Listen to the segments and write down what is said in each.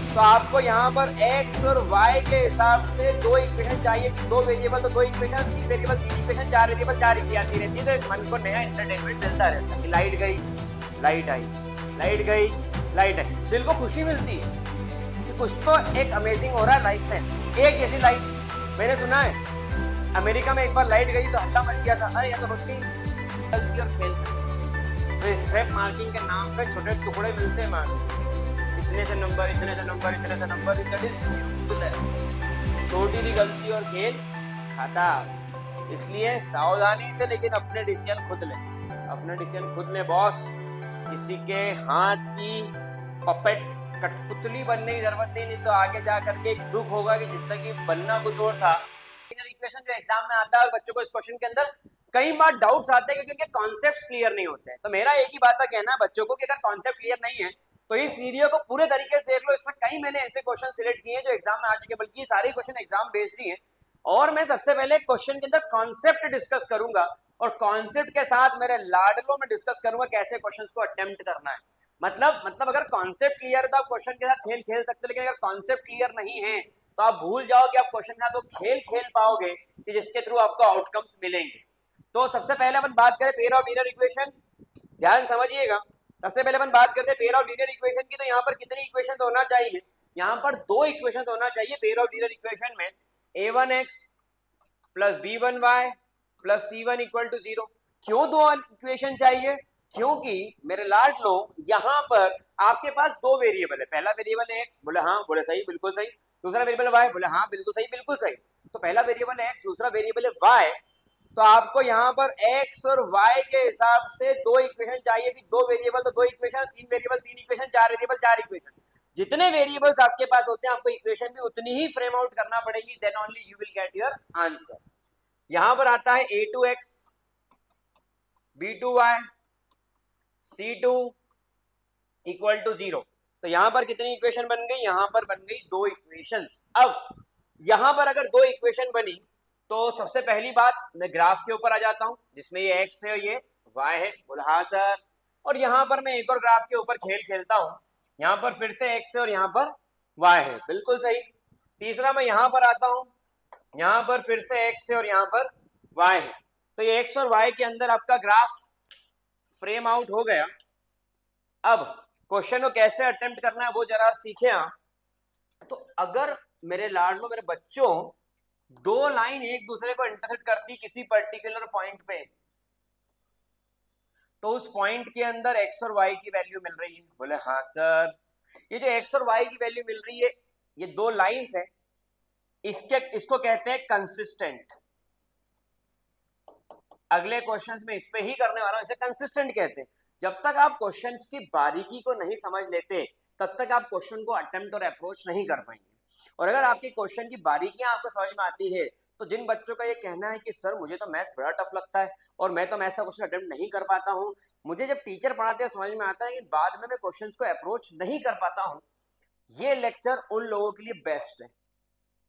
तो आपको यहाँ पर x और y के हिसाब से दो इक्वेशन चाहिए कि दो वेरिएबल तो दो इक्वेशन, तीन वेरिएबल तीन इक्वेशन, चार वेरिएबल चार इक्वेशन आती रहती है। तो एक मन को नया एंटरटेनमेंट मिलता रहता है कि लाइट गई, लाइट आई, लाइट गई, लाइट आई, दिल को खुशी मिलती है कि कुछ तो एक अमेजिंग हो रहा है लाइफ में। एक जैसी लाइट मैंने सुना है अमेरिका में एक बार लाइट गई तो हल्ला मच गया था, अरे ये तो रोज की गलती और खेल। तो स्टेप मार्किंग के नाम पे छोटे टुकड़े मिलते हैं मार्क्स, इतने से नंबर, इतने से नंबर, इतने से नंबर, दैट इज यूजलेस। छोटी सी गलती और खेल खाता। इसलिए सावधानी से लेकिन अपने डिसीजन खुद ले, अपने डिसीजन खुद ले बॉस। किसी के हाथ की पपेट कठपुतली बनने की जरूरत नहीं तो आगे जा करके एक दुख होगा कि जिंदगी बनना कुछ और था। इक्वेशन जो एग्जाम में आता है और बच्चों को इस क्वेश्चन के अंदर कई बार डाउट्स आते हैं क्योंकि उनके कॉन्सेप्ट्स क्लियर नहीं होते हैं। तो मेरा एक ही बात का कहना है बच्चों को कि अगर कॉन्सेप्ट क्लियर नहीं है तो इस वीडियो को पूरे तरीके से देख लो। इसमें कई मैंने ऐसे क्वेश्चन सिलेक्ट किए हैं जो एग्जाम में आ चुके हैं, बल्कि सारे क्वेश्चन एग्जाम बेस्ड ही हैं। और मैं सबसे पहले क्वेश्चन के अंदर कॉन्सेप्ट डिस्कस करूंगा और कॉन्सेप्ट के साथ मेरे लाडलों में डिस्कस करूंगा कैसे क्वेश्चंस को अटेम्प्ट करना है। मतलब अगर कॉन्सेप्ट क्लियर है तो आप क्वेश्चन के साथ खेल खेल सकते हो, लेकिन अगर कॉन्सेप्ट क्लियर नहीं है तो आप भूल जाओ कि आप क्वेश्चन के साथ वो खेल खेल पाओगे कि जिसके थ्रू आपको आउटकम्स मिलेंगे। तो सबसे पहले अपन बात करें पेयर ऑफ लीनियर इक्वेशन, ध्यान समझिएगा। सबसे पहले अपन बात करते हैं पेयर ऑफ लीनियर इक्वेशन की। तो यहाँ पर कितनी इक्वेशन होना चाहिए? यहाँ पर दो इक्वेशन होना चाहिए पेयर ऑफ लीनियर इक्वेशन में। a1x plus b1y plus c1 equal to 0। क्यों दो इक्वेशन चाहिए? क्योंकि मेरे लाडलो यहाँ पर आपके पास दो वेरिएबल है। पहला वेरिएबल है x, बोले हाँ, बोले सही, बिल्कुल सही। दूसरा वेरिएबल y, बोले हाँ, बिल्कुल सही, बिल्कुल सही। तो पहला वेरिएबल है x, दूसरा वेरिएबल है y। तो आपको यहाँ पर x और y के हिसाब से दो इक्वेशन चाहिए कि दो वेरिएबल तो दो इक्वेशन, तीन वेरिएबल तीन इक्वेशन, चार वेरिएबल चार इक्वेशन। जितने वेरिएबल्स आपके पास होते हैं आपको इक्वेशन भी उतनी ही फ्रेम आउट करना पड़ेगी, then only you will get your answer. यहाँ पर आता है a2x b2y c2 equal to 0। तो यहाँ पर कितनी इक्वेशन बन गई? यहाँ पर बन गई दो इक्वेशंस। अब यहाँ पर अगर दो इक्वेशन बनी तो सबसे पहली बात मैं ग्राफ के ऊपर आ जाता हूं जिसमें ये x है और ये y है, बोला हाँ सर। और यहाँ पर मैं एक और ग्राफ के ऊपर खेल खेलता हूं, यहाँ पर फिर से x है और यहाँ पर y है, बिल्कुल सही। तीसरा मैं यहाँ पर आता हूं, यहाँ पर फिर से x है और यहाँ पर y है। तो ये x और y के अंदर आपका ग्राफ फ्रेम आउट हो गया। अब क्वेश्चन को कैसे अटेम्प्ट करना है वो जरा सीखे आप। तो अगर मेरे लाडलो, मेरे बच्चों, दो लाइन एक दूसरे को इंटरसेक्ट करती किसी पर्टिकुलर पॉइंट पे, तो उस पॉइंट के अंदर x और y की वैल्यू मिल रही है, बोले हाँ सर। ये जो x और y की वैल्यू मिल रही है, ये दो लाइंस हैं, इसको कहते हैं कंसिस्टेंट। अगले क्वेश्चंस में इस पे ही करने वाला हूं, इसे कंसिस्टेंट कहते हैं। जब तक आप क्वेश्चंस की बारीकी को नहीं समझ लेते तब तक आप क्वेश्चन को अटेम्प्ट और अप्रोच नहीं कर पाएंगे। और अगर आपके क्वेश्चन की बारीकियां आपको समझ में आती है तो जिन बच्चों का ये कहना है कि सर मुझे तो मैथ्स बड़ा टफ लगता है और मैं तो मैथ्स का क्वेश्चन अटेम्प्ट नहीं कर पाता हूँ, मुझे जब टीचर पढ़ाते हैं समझ में आता है, लेकिन बाद में मैं क्वेश्चंस को अप्रोच नहीं कर पाता हूँ, ये लेक्चर उन लोगों के लिए बेस्ट है।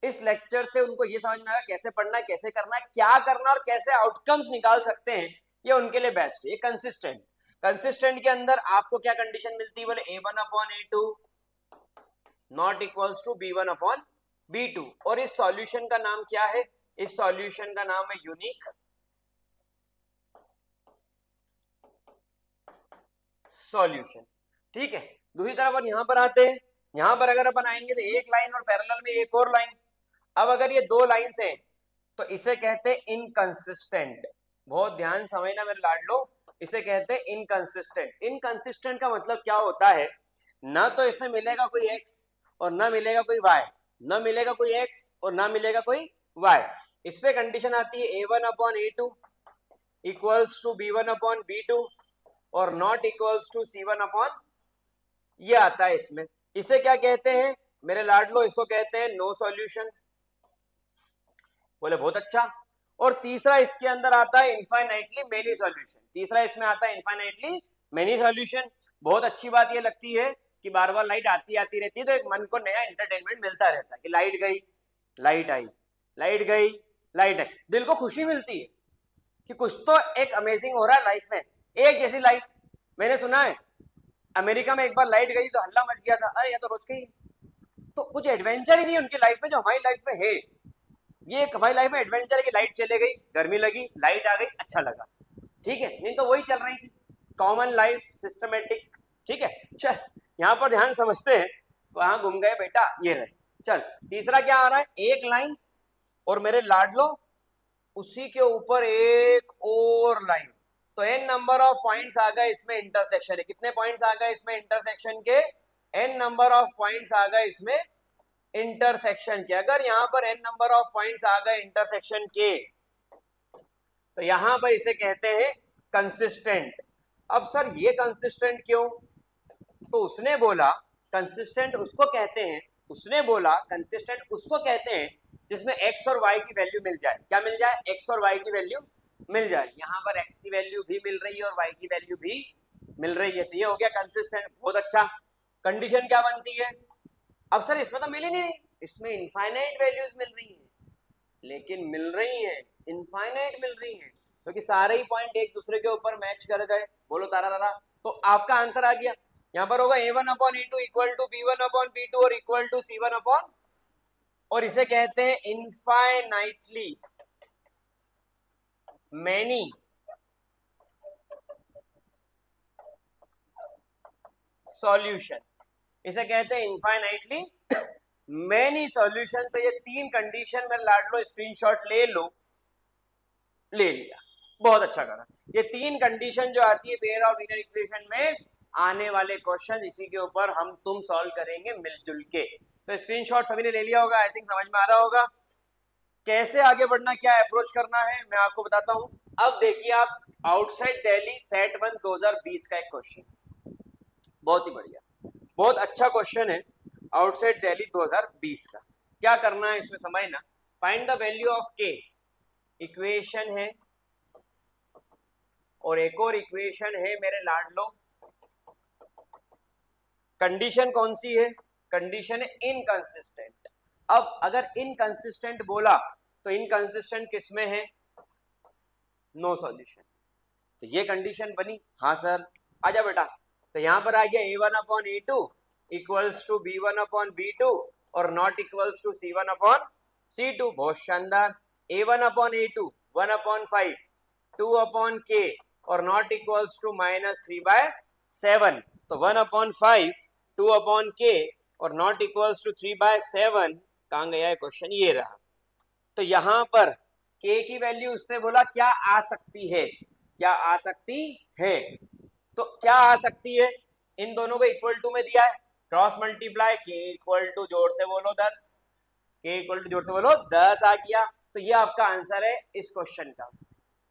इस लेक्चर से उनको ये समझ में आएगा कैसे पढ़ना है, कैसे करना है, क्या करना और कैसे आउटकम्स निकाल सकते हैं, ये उनके लिए बेस्ट है। ये कंसिस्टेंट, कंसिस्टेंट के अंदर आपको क्या कंडीशन मिलती है? बोले a1/a2 not equals to b1/b2। और इस सॉल्यूशन का नाम क्या है? इस सॉल्यूशन का नाम है यूनिक सॉल्यूशन। ठीक है, दूसरी तरफ अपन यहां पर आते हैं। यहां पर अगर अपन आएंगे तो एक लाइन और पैरेलल में एक और लाइन। अब अगर ये दो लाइंस हैं तो इसे कहते हैं इनकंसिस्टेंट। बहुत ध्यान समझना मेरे लाडलो, इसे कहते हैं इनकंसिस्टेंट। इनकंसिस्टेंट का मतलब क्या होता है? ना तो इसमें मिलेगा कोई x और ना मिलेगा कोई y, ना मिलेगा कोई x और ना मिलेगा कोई y। इस पे कंडीशन आती है a1/a2 इक्वल्स टू b1/b2 और नॉट इक्वल्स टू c1/, ये आता है इसमें। इसे क्या कहते हैं मेरे लाडलो? इसको कहते हैं नो सॉल्यूशन। बोले बहुत अच्छा। और तीसरा इसके अंदर आता है इनफाइनाइटली मेनी सॉल्यूशन। तीसरा इसमें आता है इनफाइनाइटली मेनी सॉल्यूशन। बहुत अच्छी बात ये लगती है कि बार बार लाइट आती रहती है तो एक मन को नया एंटरटेनमेंट मिलता रहता है कि लाइट गई, लाइट आई, लाइट गई, लाइट आई, दिल को खुशी मिलती है कि कुछ तो एक अमेजिंग हो रहा है लाइफ में। एक जैसी लाइट मैंने सुना है अमेरिका में एक बार लाइट गई तो हल्ला मच गया था, अरे ये तो रोज की तो कुछ एडवेंचर ही नहीं है उनकी लाइफ में जो हमारी लाइफ में है। ये एक हमारी लाइफ में एडवेंचर है कि लाइट चले गई, गर्मी लगी, लाइट आ गई, अच्छा लगा, ठीक है, नहीं तो वही चल रही थी कॉमन लाइफ सिस्टमेटिक। ठीक है, चल यहाँ पर ध्यान समझते हैं, कहाँ घूम गए बेटा, ये रहे। चल तीसरा क्या आ रहा है, एक लाइन और मेरे लाडलो उसी के ऊपर एक और लाइन, तो एन नंबर ऑफ पॉइंट्स आ गए इसमें इंटरसेक्शन है। कितने पॉइंट्स आ गए इसमें इंटरसेक्शन के, एन नंबर ऑफ पॉइंट्स आ गए इसमें इंटरसेक्शन के। अगर यहाँ पर एन नंबर ऑफ पॉइंट्स आ गए इंटरसेक्शन के तो यहाँ पर इसे कहते हैं कंसिस्टेंट। अब सर ये कंसिस्टेंट क्यों, तो उसने बोला कंसिस्टेंट उसको कहते हैं, उसने बोला कंसिस्टेंट उसको कहते हैं जिसमें x और y की वैल्यू मिल जाए। क्या मिल जाए, x और y की वैल्यू मिल जाए। यहाँ पर x की वैल्यू भी मिल रही है और y की वैल्यू भी मिल रही है, तो ये हो गया कंसिस्टेंट। बहुत अच्छा। कंडीशन क्या बनती है, अब सर इसमें तो मिल ही नहीं, इसमें इनफाइनाइट वैल्यूज मिल रही है, लेकिन मिल रही है इनफाइनाइट मिल रही है क्योंकि सारे ही पॉइंट एक दूसरे के ऊपर मैच कर गए। बोलो तारा तारा, तो आपका आंसर आ गया। यहाँ पर होगा a1/a2 इक्वल टू b1/b2 और इक्वल टू c1/, और इसे कहते हैं इनफाइनाइटली मैनी सॉल्यूशन, इसे कहते हैं इनफाइनाइटली मैनी सॉल्यूशन। तो ये तीन कंडीशन में लाड लो, स्क्रीनशॉट ले लो, ले लिया, बहुत अच्छा करा। ये तीन कंडीशन जो आती है पेयर ऑफ लीनियर इक्वेशन में आने वाले क्वेश्चन, इसी के ऊपर हम तुम सॉल्व करेंगे मिलजुल के। तो स्क्रीनशॉट सभी ने ले लिया होगा, आई थिंक समझ में आ रहा होगा कैसे आगे बढ़ना, क्या अप्रोच करना है, मैं आपको बताता हूं। अब देखिए आप, आउटसाइड दिल्ली सेट 1 2020 का एक क्वेश्चन, बहुत ही बढ़िया, बहुत अच्छा क्वेश्चन है आउटसाइड दिल्ली 2020 का। क्या करना है इसमें समझना, फाइंड द वैल्यू ऑफ के, इक्वेशन है और एक और इक्वेशन है मेरे लाडलो। कंडीशन कौन सी है, कंडीशन है इनकंसिस्टेंट। अब अगर इनकंसिस्टेंट बोला तो इनकंसिस्टेंट किसमें है, नो सॉल्यूशन, तो ये कंडीशन बनी। हाँ सर, आजा बेटा, तो यहां पर आ गया a1/a2 इक्वल्स टू b1/b2 और नॉट इक्वल्स टू c1/c2। बहुत शानदार। a1/a2 1/5 2/k और नॉट इक्वल्स टू -3/7, तो 1/5 2/k और नॉट इक्वल्स टू 3/7। कहां गया है क्वेश्चन, ये रहा। तो यहां पर k की वैल्यू उसने बोला क्या आ सकती है, क्या आ सकती है, तो क्या आ सकती है, इन दोनों को इक्वल टू में दिया है, cross multiply, k equal to जोर से बोलो 10, k इक्वल टू जोर से बोलो 10 आ गया। तो ये आपका आंसर है इस क्वेश्चन का।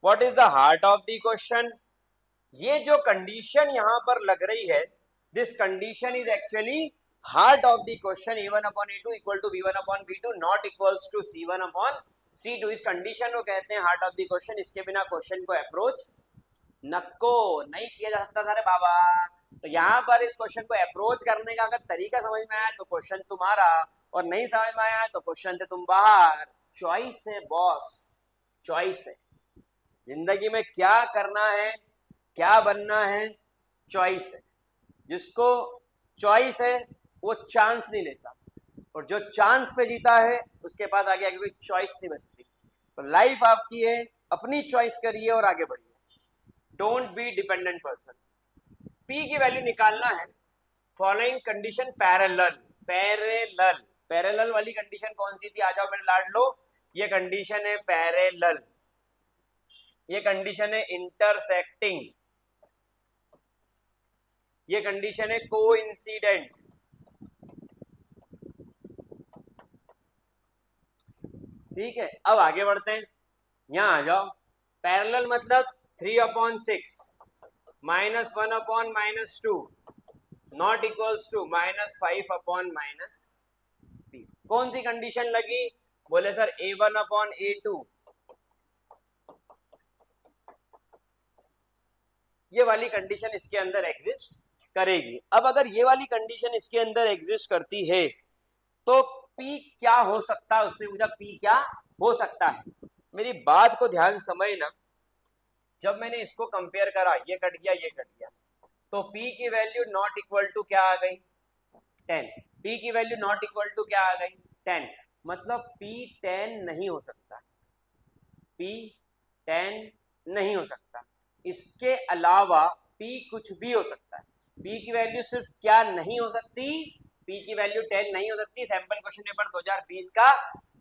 What is the heart of the question, ये जो कंडीशन यहां पर लग रही है, this condition is actually heart of the question. a1/a2 equal to b1/b2 not equals to c1/c2। इस कंडीशन को कहते हैं हार्ट ऑफ द क्वेश्चन। इसके बिना क्वेश्चन को अप्रोच नको नहीं किया जा सकता था रे बाबा। तो यहाँ पर इस क्वेश्चन को अप्रोच करने का अगर तरीका समझ में आया तो क्वेश्चन तुम्हारा, और नहीं समझ में आया तो क्वेश्चन से तुम बाहर। चॉइस है बॉस, चॉइस है। जिंदगी में क्या करना है, क्या बनना है, चॉइस है। जिसको चॉइस है वो चांस नहीं लेता, और जो चांस पे जीता है उसके पास आगे आगे कोई चॉइस नहीं बचती। तो लाइफ आपकी है, अपनी चॉइस करिए और आगे बढ़िए। Don't be dependent person. P की वैल्यू निकालना है, following condition parallel, parallel, parallel वाली कंडीशन कौन सी थी, आ जाओ मेरे लाडलो, ये कंडीशन है पैरेलल, ये कंडीशन है इंटरसेक्टिंग, ये कंडीशन है कोइंसिडेंट। ठीक है, अब आगे बढ़ते हैं, यहां आ जाओ। पैरेलल मतलब 3/6 -1/-2 नॉट इक्वल्स टू -5/-p। कौन सी कंडीशन लगी, बोले सर a1/a2, ये वाली कंडीशन इसके अंदर एग्जिस्ट करेगी। अब अगर ये वाली कंडीशन इसके अंदर एग्जिस्ट करती है तो P क्या हो सकता है, उसने पूछा P क्या हो सकता है। मेरी बात को ध्यान समझना, जब मैंने इसको कंपेयर करा, ये कट गया ये कट गया, तो P की वैल्यू नॉट इक्वल टू क्या आ गई 10। P की वैल्यू नॉट इक्वल टू क्या आ गई 10, मतलब P 10 नहीं हो सकता, P 10 नहीं हो सकता। इसके अलावा P कुछ भी हो सकता है। P की वैल्यू सिर्फ क्या नहीं हो सकती, P की वैल्यू 10 नहीं हो सकती। सैंपल क्वेश्चन पेपर 2020 का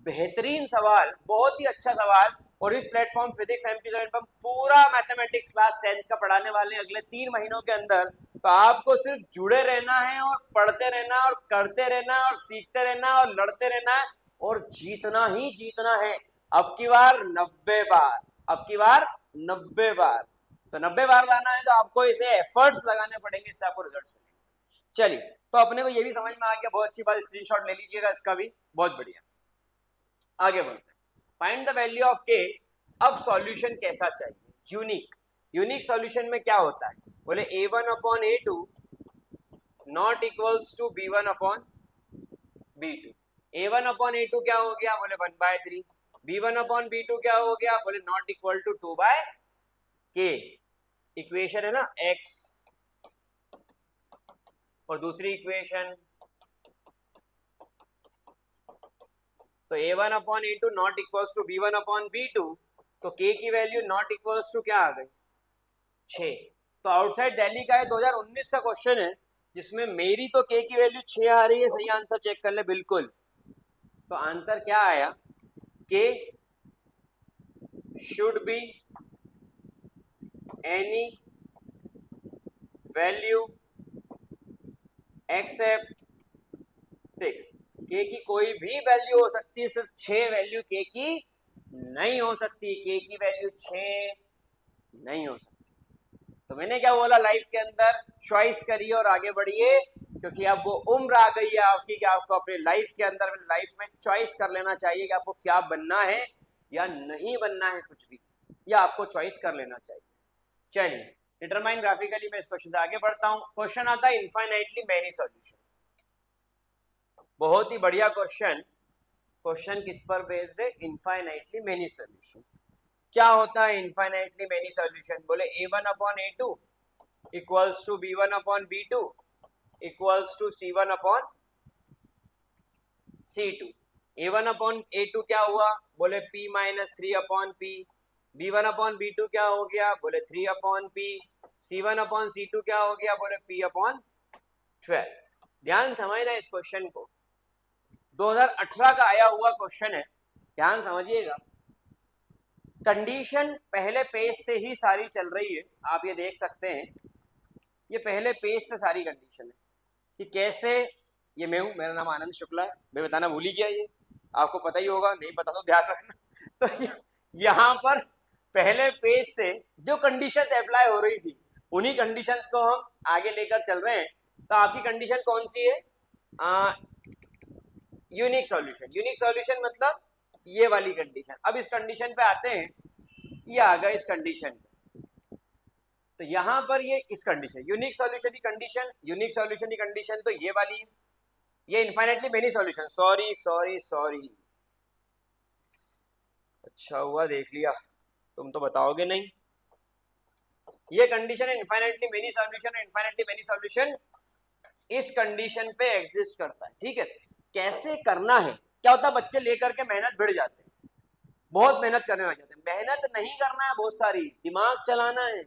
बेहतरीन सवाल, बहुत ही अच्छा सवाल। और इस प्लेटफॉर्म फिजिक्स MP7 पर पूरा मैथमेटिक्स क्लास 10th का पढ़ाने वाले हैं अगले 3 महीनों के अंदर। तो आपको सिर्फ जुड़े रहना है और पढ़ते रहना और करते रहना और सीखते रहना और लड़ते रहना है और जीतना ही जीतना है। अब की बार 90 बार, अब की बार 90 बार, तो 90 बार लाना है तो आपको इसे एफर्ट्स लगाने पड़ेंगे, इससे आपको रिजल्ट्स मिलेंगे। चलिए, तो अपने को ये भी समझ में आ गया, बहुत अच्छी बात, स्क्रीनशॉट ले लीजिएगा इसका भी, बहुत बढ़िया। आगे बढ़ते हैं, फाइंड द वैल्यू ऑफ के। अब सॉल्यूशन कैसा चाहिए, यूनिक। यूनिक सॉल्यूशन में क्या होता है, बोले a1 upon a2 not equals to b1 upon b2। a1 upon a2 क्या हो गया, बोले 1/3। b1 अपॉन b2 क्या हो गया, बोले not equal to 2/k। Equation है ना x, और दूसरी इक्वेशन तो a1 upon a2 not equals to b1 upon b2, तो k की वैल्यू नॉट इक्वल्स टू क्या आ गई 6। तो आउटसाइड दिल्ली का है 2019 का क्वेश्चन है, जिसमें मेरी तो k की वैल्यू 6 आ रही है। सही आंसर चेक कर ले, बिल्कुल। तो आंसर क्या आया, k should be any value except 6। k की कोई भी वैल्यू हो सकती है, सिर्फ 6 वैल्यू k की नहीं हो सकती, k की वैल्यू 6 नहीं हो सकती। तो मैंने क्या बोला, लाइफ के अंदर चॉइस करिए और आगे बढ़िए, क्योंकि अब वो उम्र आ गई है आपकी कि आपको अपने लाइफ के अंदर, लाइफ में चॉइस कर लेना चाहिए कि आपको क्या बनना है या नहीं बनना है, कुछ भी, या आपको चॉइस कर लेना चाहिए। चलिए, डिटरमाइन ग्राफिकली, मैं इस क्वेश्चन से आगे बढ़ता हूं। क्वेश्चन आता है इनफाइनाइटली मेनी सॉल्यूशन। बहुत ही बढ़िया क्वेश्चन। क्वेश्चन किस पर बेस्ड है, इनफाइनाइटली मेनी सॉल्यूशन। क्या होता है इनफाइनाइटली मेनी सॉल्यूशन, बोले a1 upon a2 equals to b1 upon b2 equals to c1 upon c2। a1 upon a2 क्या हुआ, बोले p minus 3 upon p। b1 upon b2 क्या हो गया, बोले 3 upon p। c1 upon c2 क्या हो गया, बोले p अपॉन 12। ध्यान समझना इस क्वेश्चन को, 2018 का आया हुआ क्वेश्चन है, ध्यान समझिएगा। कंडीशन पहले पेज से ही सारी चल रही है, आप ये देख सकते हैं, ये पहले पेज से सारी कंडीशन है कि कैसे। ये मैं हूं, मेरा नाम आनंद शुक्ला है, मैं बताना भूल ही गया, ये आपको पता ही होगा, नहीं पता तो ध्यान रखना। तो यहाँ पर पहले पेज से जो कंडीशन अप्लाई हो रही थी, उन्हीं कंडीशंस को हम आगे लेकर चल रहे हैं। तो आपकी कंडीशन कौन सी है, यूनिक सॉल्यूशन। यूनिक सॉल्यूशन मतलब ये वाली कंडीशन। अब इस कंडीशन पे आते हैं, ये आ गया इस कंडीशन पे, तो यहां पर ये इस कंडीशन, यूनिक सॉल्यूशन की कंडीशन, यूनिक सॉल्यूशन की कंडीशन तो ये वाली है, ये infinitely many solution. Sorry sorry sorry, अच्छा हुआ देख लिया, तुम तो बताओगे नहीं। ये कंडीशन है infinitely many solution, infinitely many solution इस कंडीशन पे एग्जिस्ट करता है। ठीक है, कैसे करना है, क्या होता है, बच्चे लेकर के मेहनत भिड़ जाते हैं, बहुत मेहनत करने लग जाते हैं। मेहनत नहीं करना है, बहुत सारी दिमाग चलाना है।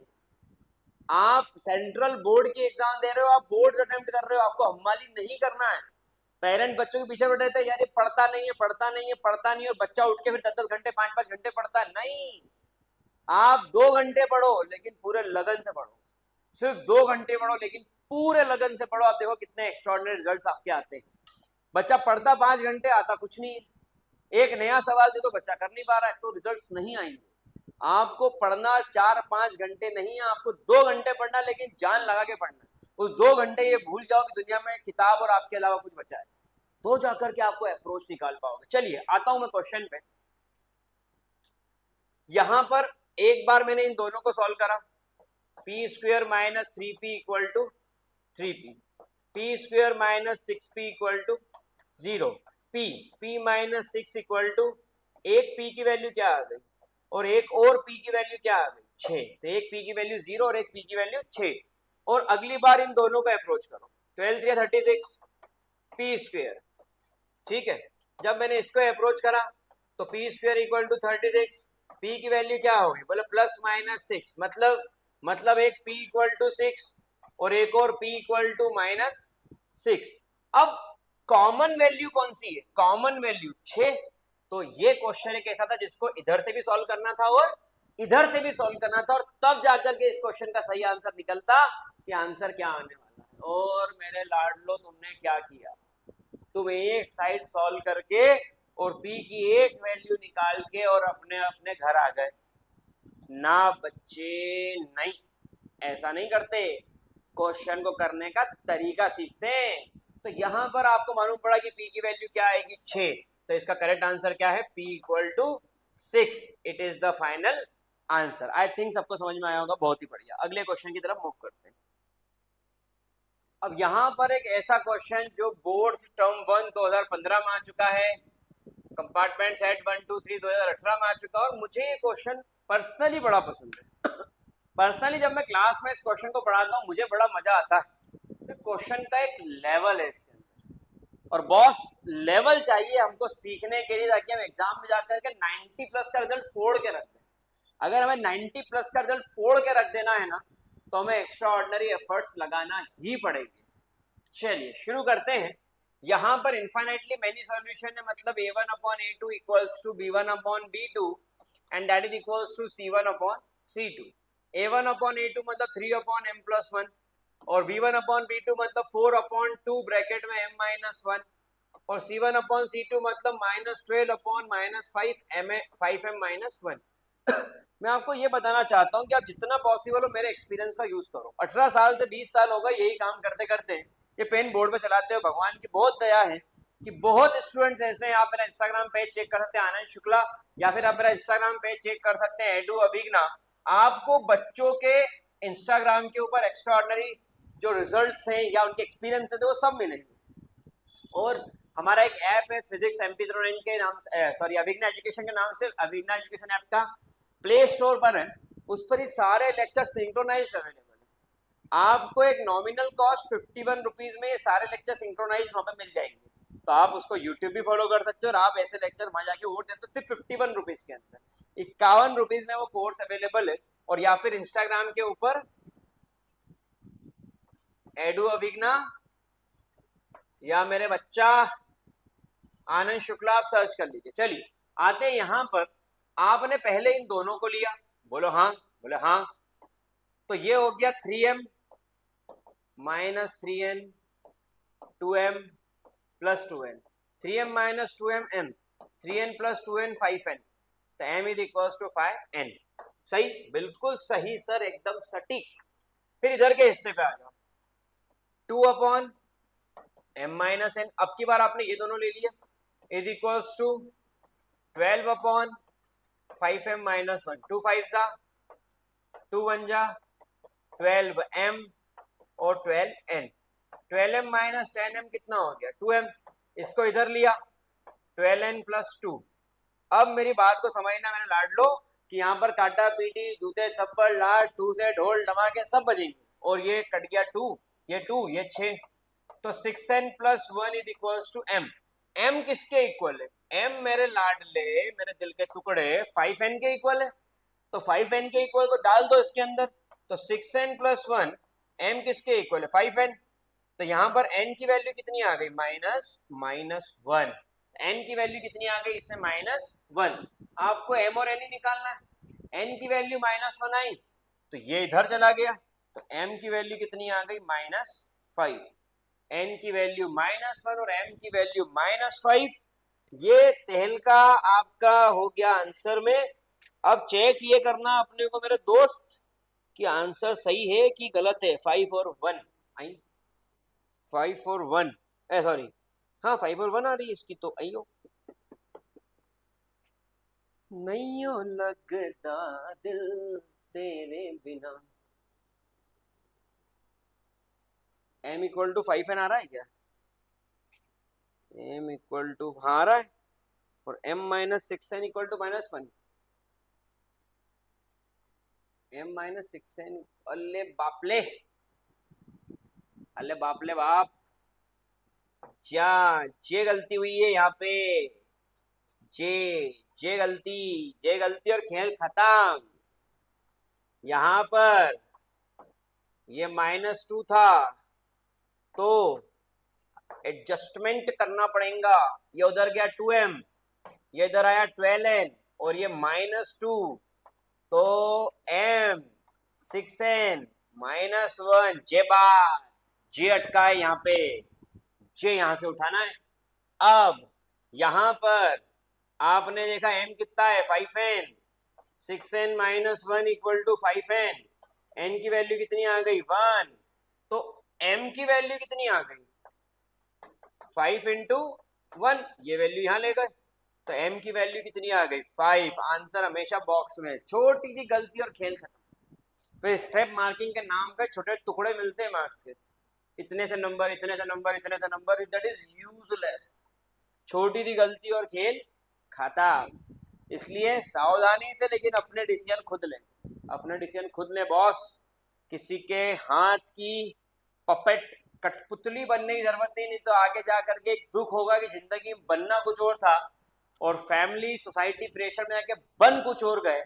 आप सेंट्रल बोर्ड की एग्जाम दे रहे हो, आप बोर्ड अटेम्प्ट कर रहे हो, आपको हम्माली नहीं करना है। पेरेंट बच्चों के पीछे पड़ रहते हैं, यार ये पढ़ता नहीं है, पढ़ता नहीं है, पढ़ता नहीं है, और बच्चा उठ के फिर 10-10 घंटे 5-5 घंटे पढ़ता है। नहीं, आप 2 घंटे पढ़ो लेकिन पूरे लगन से पढ़ो, सिर्फ 2 घंटे पढ़ो लेकिन पूरे लगन से पढ़ो। आप देखो कितने एक्स्ट्राऑर्डिनरी रिजल्ट्स आपके आते हैं। बच्चा पढ़ता 5 घंटे, आता कुछ नहीं है। एक नया सवाल दे दो, बच्चा कर नहीं पा रहा है, तो रिजल्ट्स नहीं आएंगे। आपको पढ़ना 4-5 घंटे नहीं है, आपको 2 घंटे पढ़ना, लेकिन जान लगा के पढ़ना। उस 2 घंटे ये भूल जाओ कि दुनिया में किताब और आपके अलावा कुछ बचा है, तो जाकर के आपको अप्रोच निकाल पाओगे। चलिए आता हूं मैं क्वेश्चन पे। यहां पर एक बार मैंने इन दोनों को सॉल्व करा, p square minus 3p equal to 3p, p square minus 6p equal to 0, p minus 6 equal to, एक p की वैल्यू क्या आ गई और एक और p की वैल्यू क्या आ गई 6। तो एक p की वैल्यू 0 और एक p की वैल्यू 6। और अगली बार इन दोनों को अप्रोच करो, 12 3 36, पी स्क्वेयर, ठीक है। जब मैंने इसको अप्रोच करा तो पी स्क्वेयर इक्वल टू 36, पी की वैल्यू क्या होगी बोले प्लस माइनस 6, मतलब एक पी इक्वल टू 6 और एक और पी इक्वल टू माइनस 6। अब कॉमन वैल्यू कौन सी है, कॉमन वैल्यू 6। तो ये क्वेश्चन एक ऐसा था जिसको इधर से भी सॉल्व करना था और इधर से भी सॉल्व करना था, और तब जाकर के इस क्वेश्चन का सही आंसर निकलता कि आंसर क्या आने वाला है। और मेरे लाडलो तुमने क्या किया, तुम एक साइड सॉल्व करके और पी की एक वैल्यू निकाल के और अपने अपने घर आ गए। ना बच्चे नहीं, ऐसा नहीं करते, क्वेश्चन को करने का तरीका सीखते हैं। तो यहां पर आपको मालूम पड़ा कि पी की वैल्यू क्या आएगी 6, तो इसका करेक्ट आंसर क्या है, p equal to 6, it is the final answer. I think सबको समझ में आया होगा, बहुत ही बढ़िया। अगले क्वेश्चन की तरफ मूव करते हैं। अब यहां पर एक ऐसा क्वेश्चन जो बोर्ड टर्म 1 2015 में आ चुका है, कंपार्टमेंट सेट 1 2 3 2018 में आ चुका है, और मुझे ये क्वेश्चन पर्सनली बड़ा पसंद है। पर्सनली जब मैं क्लास में इस क्वेश्चन को पढ़ाता हूँ मुझे बड़ा मजा आता है। तो क्वेश्चन का एक लेवल है इसके अंदर, और बॉस लेवल चाहिए हमको सीखने के लिए, ताकि हम एग्जाम में जाकर के 90 प्लस का रिजल्ट फोड़ के रख दें। अगर हमें 90 प्लस का रिजल्ट फोड़ के रख देना है ना, तो हमें एक्स्ट्रा ऑर्डिनरी एफर्ट्स लगाना ही पड़ेगी। चलिए शुरू करते हैं। यहां पर इनफाइनाइटली मेनी सॉल्यूशन है, मतलब a1 upon a2 equals to b1 upon b2 and that is equals to c1 upon c2। a1 upon a2 मतलब 3 अपॉन m प्लस 1, और b1 अपॉन b2 मतलब 4 अपॉन 2 ब्रैकेट में m माइनस 1, और c1 upon c2 मतलब minus 12 upon minus 5m minus 1। मैं आपको ये बताना चाहता हूँ कि आप जितना पॉसिबल हो मेरे एक्सपीरियंस का यूज करो। 18 साल से 20 साल होगा यही काम करते करते, ये पेन बोर्ड पे चलाते हो। भगवान की बहुत दया है कि बहुत स्टूडेंट्स ऐसे हैं। आप मेरा इंस्टाग्राम पेज चेक कर सकते हैं आनंद शुक्ला, या फिर आप मेरा इंस्टाग्राम पेज चेक कर सकते हैं एडू अभिगना। आपको बच्चों के इंस्टाग्राम के ऊपर एक्स्ट्राऑर्डिनरी जो रिजल्ट्स हैं या उनके एक्सपीरियंस थे वो सब मिलेंगे। और हमारा एक ऐप है फिजिक्स MP09 के नाम से, सॉरी अभिगना एजुकेशन के नाम से, अभिगना एजुकेशन ऐप का प्ले स्टोर पर है, उस पर ही सारे लेक्चर सिंक्रोनाइज अवेलेबल है। आपको एक नॉमिनल कॉस्ट 51 रुपीज में ये सारे लेक्चर सिंक्रोनाइज वहां पे मिल जाएंगे। तो आप उसको यूट्यूब भी फॉलो कर सकते हो, और आप ऐसे लेक्चर वहां जाके और देते हो सिर्फ 51 रुपीज के अंदर। 51 रुपीज में वो कोर्स अवेलेबल है। और या फिर इंस्टाग्राम के ऊपर एडू अभिगना या मेरे बच्चा आनंद शुक्ला आप सर्च कर लीजिए। चलिए आते हैं यहाँ पर। आपने पहले इन दोनों को लिया, बोलो हाँ, बोले हाँ। तो ये हो गया 3m minus 3n 2m plus 2n, 3m minus 2m m, 3n plus 2n 5n, तो m is equal to 5n। सही, बिल्कुल सही सर, एकदम सटीक। फिर इधर के हिस्से पे आ जाओ, 2 अपॉन m माइनस n, अब की बार आपने ये दोनों ले लिया, is equals to 12 upon 5m minus 1, 2 5 जा 2 1 जा 12m और 12n, 12m माइनस 10m कितना हो गया 2m, इसको इधर लिया 12n प्लस 2। अब मेरी बात को समझना मेरे लाडलो कि यहाँ पर काटा पीटी जूते थप्पड़ लाट 2 से ढोल धमाके सब बजेंगे, और ये कट गया 2, ये 2 ये 6, तो 6n plus 1 is equals to m। m किसके इक्वल है, m मेरे लाडले मेरे दिल के टुकड़े 5n के इक्वल है। तो 5n के इक्वल को डाल दो इसके अंदर, तो 6n प्लस 1 m किसके इक्वल है 5n। तो यहाँ पर n की वैल्यू कितनी आ गई -1, n की वैल्यू कितनी आ गई इससे -1। आपको m और n ही निकालना है। n की वैल्यू -1 आई तो ये इधर चला गया, तो m की वैल्यू कितनी आ गई -5, n की वैल्यू -1 और m की वैल्यू -5। ये तहलका आपका हो गया आंसर में। अब चेक ये करना अपने को मेरे दोस्त कि आंसर सही है कि गलत है। 5 और 1 आई, 5 और 1 सॉरी हाँ 5 और 1 आ रही है इसकी, तो आइयो नहीं हो लगता दिल तेरे बिना। m इक्वल टू 5n आ रहा है क्या, m इक्वल टू हाँ आ रहा है, और m minus 6n equal to -1, m minus 6n, अल्ले बापले, अल्ले बापले बाप। जे गलती हुई है यहाँ पे, जे गलती और खेल खत्म। यहाँ पर ये -2 था तो एडजस्टमेंट करना पड़ेगा। ये उधर गया 2m, ये इधर आया 12n और ये -2 तो m 6n -1 जे बात, जे अटका है यहाँ पे, जे यहां से उठाना है। अब यहां पर आपने देखा m कितना है 5n, 6n -1 equal to 5n, n की वैल्यू कितनी आ गई 1, तो m की वैल्यू कितनी आ गई 5 इंटू 1, ये वैल्यू यहां ले गए तो m की वैल्यू कितनी आ गई 5। आंसर हमेशा बॉक्स में, छोटी सी गलती और खेल खत्म। फिर स्टेप मार्किंग के नाम पे छोटे टुकड़े मिलते हैं मार्क्स के, इतने से नंबर, इतने से नंबर, इतने से नंबर, दैट इज यूजलेस। छोटी सी गलती और खेल खत्म। इसलिए सावधानी से लेकिन अपने डिसीजन खुद लें, अपने डिसीजन खुद लें बॉस। किसी के हाथ की पपेट कठपुतली बनने की जरूरत नहीं तो आगे जा करके एक दुख होगा कि जिंदगी में बनना कुछ और था और फैमिली सोसाइटी प्रेशर में आके बन कुछ और गए।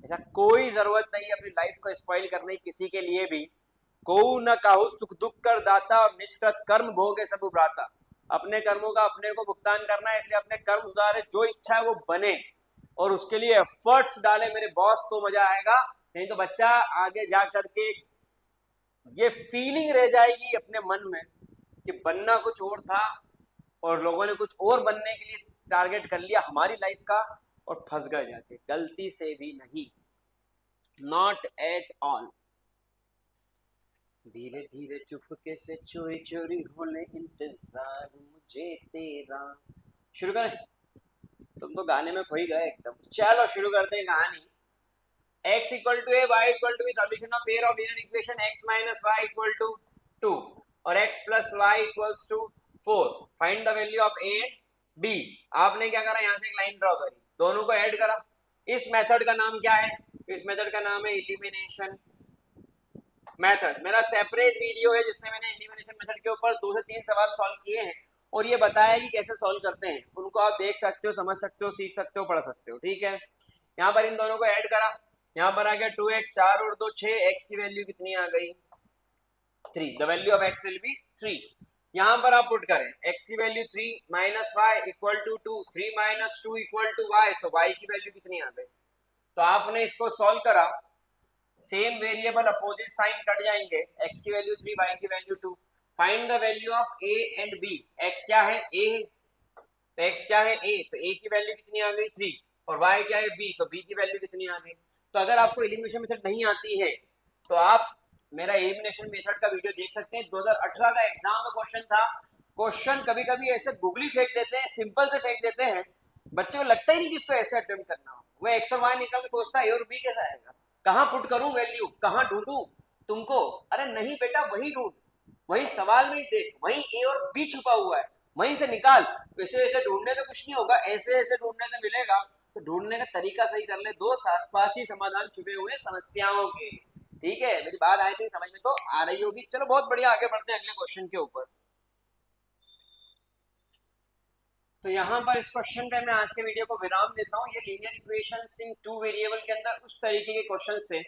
ऐसा कोई जरूरत नहीं अपनी लाइफ को स्पॉइल करने की किसी के लिए भी। को न काहू सुख दुख कर दाता और निष्कृत कर्म भोगे सब उभराता। अपने कर्मों का अपने को भुगतान करना है, इसलिए अपने कर्म सुधारे, जो इच्छा है वो बने और उसके लिए एफर्ट्स डाले मेरे बॉस, तो मजा आएगा। नहीं तो बच्चा आगे जा करके ये फीलिंग रह जाएगी अपने मन में कि बनना कुछ और था और लोगों ने कुछ और बनने के लिए टारगेट कर लिया हमारी लाइफ का और फंस गए जाके, गलती से भी नहीं, नॉट एट ऑल। धीरे धीरे चुपके से चोरी चोरी होने इंतजार मुझे तेरा। शुरू करें? तुम तो गाने में खोई गए एकदम। चलो शुरू करते हैं कहानी। x equal to a, y equal to solution of pair of linear equation x minus y equal to 2 और x plus y equals to 4। Find the value of a and b। आपने क्या करा, यहाँ से एक लाइन ड्रॉ करी, दोनों को ऐड करा। इस मेथड का नाम क्या है? इस मेथड का नाम है एलिमिनेशन मेथड। मेरा सेपरेट वीडियो है जिसमें मैंने एलिमिनेशन मेथड के ऊपर 2 से 3 सवाल सॉल्व किए हैं और ये बताया कि कैसे सॉल्व करते हैं। उनको आप देख सकते हो, समझ सकते हो, सीख सकते हो, पढ़ सकते हो। ठीक है, यहाँ पर इन दोनों को ऐड करा, यहाँ पर आ गया 2x, 4 और 2 6, x की वैल्यू कितनी आ गई 3। The value of x will be 3। यहाँ पर आप पुट करें x की value 3 minus y equal to 2, 3 minus 2 equal to y, तो y की वैल्यू कितनी आ गई। तो आपने इसको सॉल्व करा, same variable opposite sign cut जाएंगे, x की वैल्यू 3, y की value 2। Find the value of a and b। x क्या है a, तो x क्या है a, तो a की वैल्यू कितनी आ गई 3 और y क्या है b, तो b की वैल्यू कितनी आ गई। तो अगर आपको एलिमिनेशन मेथड नहीं आती है तो आप मेरा एलिमिनेशन मेथड का वीडियो देख सकते हैं। 2018 का एग्जाम में क्वेश्चन था। क्वेश्चन कभी कभी ऐसे गूगली फेंक देते हैं, सिंपल से फेंक देते हैं, बच्चे को लगता ही नहीं कि इसको ऐसे अटेम्प्ट करना हो। वो एक्स और वाई निकाल के सोचता है ए और बी कैसा आएगा, कहाँ पुट करूं वैल्यू, कहाँ ढूंढूं तुमको। अरे नहीं बेटा, वही ढूंढ, वही सवाल में ही देख, वही ए और बी छुपा हुआ है, वहीं से निकाल। वैसे वैसे ढूंढने से कुछ नहीं होगा, ऐसे ऐसे ढूंढने से मिलेगा। तो ढूंढने का तरीका सही कर ले, दोस्त, आसपास ही समाधान छुपे हुए समस्याओं के। ठीक है, मेरी बात आई थी समझ में तो आ रही होगी। चलो बहुत बढ़िया, आगे बढ़ते हैं अगले क्वेश्चन के ऊपर। तो यहाँ पर इस क्वेश्चन पे मैं आज के वीडियो को विराम देता हूँ। ये लीनियर इक्वेशंस इन 2 वेरिएबल के अंदर उस तरीके के क्वेश्चंस थे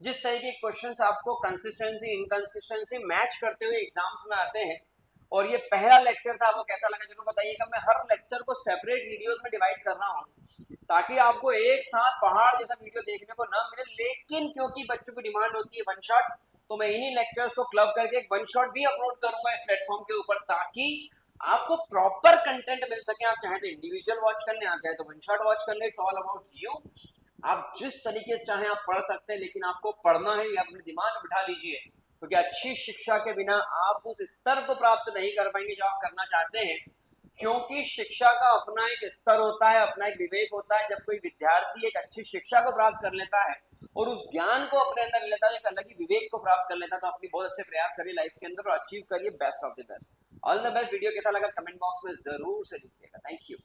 जिस तरीके के क्वेश्चंस आपको कंसिस्टेंसी इनकंसिस्टेंसी मैच करते हुए एग्जाम्स में आते हैं। और ये पहला लेक्चर था, आपको कैसा लगा जरूर बताइएगा। मैं हर लेक्चर को सेपरेट वीडियोस में डिवाइड कर रहा हूँ ताकि आपको एक साथ पहाड़ जैसा वीडियो देखने को ना मिले, लेकिन क्योंकि बच्चों की डिमांड होती है वन शॉट, तो मैं इन्हीं लेक्चर्स को क्लब करके एक वन शॉट भी अपलोड करूंगा इस प्लेटफॉर्म के ऊपर, ताकि आपको प्रॉपर कंटेंट मिल सके। आप चाहे तो इंडिविजुअल वॉच कर ले, आप चाहे तो वन शॉट वॉच कर ले, इट्स ऑल अबाउट यू। आप जिस तरीके से चाहे आप पढ़ सकते हैं, लेकिन आपको पढ़ना है, ये अपने दिमाग में बिठा लीजिए, क्योंकि अच्छी शिक्षा के बिना आप उस स्तर को प्राप्त नहीं कर पाएंगे जो आप करना चाहते हैं। क्योंकि शिक्षा का अपना एक स्तर होता है, अपना एक विवेक होता है। जब कोई विद्यार्थी एक अच्छी शिक्षा को प्राप्त कर लेता है और उस ज्ञान को अपने अंदर लेता है, एक अलग ही विवेक को प्राप्त कर लेता है, तो अपनी बहुत अच्छे प्रयास करिए लाइफ के अंदर और अचीव करिए best of the best. All the best. Video कैसा लगा कमेंट बॉक्स में जरूर से लिखिएगा। Thank you.